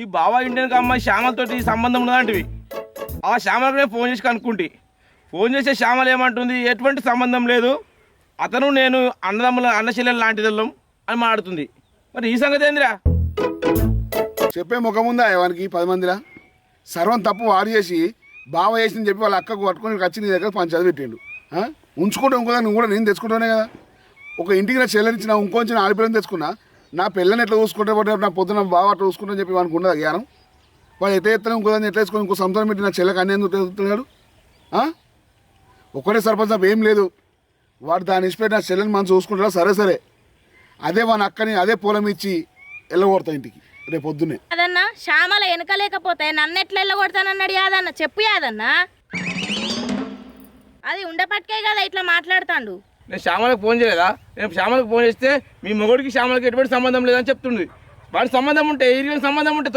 ఈ బావ ఇండియన్ అమ్మాయి శ్యామలతోటి సంబంధం ఉన్నదంటివి. ఆ శ్యామలకు నేను ఫోన్ చేసి కనుక్కుంటే ఫోన్ చేసే శ్యామల ఏమంటుంది, ఎటువంటి సంబంధం లేదు, అతను నేను అన్నదమ్ముల అన్నశీలలు లాంటిదల్లం అని మాట్లాడుతుంది. మరి ఈ సంగతి ఏందిరా? చెప్పే ముఖం ఉందా వానికి 10 మందిలా? సర్వం తప్పు వాడు చేసి బావ చేసింది చెప్పి వాళ్ళ అక్కకు పట్టుకొని వచ్చి నీ దగ్గర పంచాయతీ పెట్టిండు. ఉంచుకుంటే ఇంకో నువ్వు కూడా నేను తెచ్చుకుంటానే కదా. ఒక ఇంటికి నా చెల్లెనిచ్చిన ఇంకొంచెం ఆడపిల్లని తెచ్చుకున్నా, నా పిల్లని ఎట్లా చూసుకుంటే నా పొద్దున బావ అట్లా చూసుకుంటా చెప్పి వానికి ఉండదు జ్ఞానం. వాడు ఎట్లా ఎత్తాను ఇంకోదాన్ని ఎట్లా వేసుకొని ఇంకో సంవత్సరం పెట్టి నా చెల్లెకి అన్నీ ఎందుకు తెస్తున్నాడు? ఒక్కడే సర్పంచ్ తప్ప ఏం లేదు. వాడు దాన్ని ఇచ్చిపెట్టి నా చెల్లెని మనం చూసుకుంటాడా? సరే అదే మన అక్కని అదే పొలం ఇచ్చి వెళ్ళగొడతా ఇంటికి రేపు పొద్దున్నే. అదన్నా శ్యామల వెనకలేకపోతే నన్ను ఎట్లా వెళ్ళగొడతానన్నాడు యాదన్న? చెప్పు యాదన్నా, అది ఉండపట్టుకే కదా ఇట్లా మాట్లాడుతాండు. నేను శ్యామలకు ఫోన్ చేయలేదా? నేను శ్యామలకు ఫోన్ చేస్తే మీ మొగుడికి శ్యామలకి ఎటువంటి సంబంధం లేదని చెప్తుంది. వాడి సంబంధం ఉంటే సంబంధం ఉంటే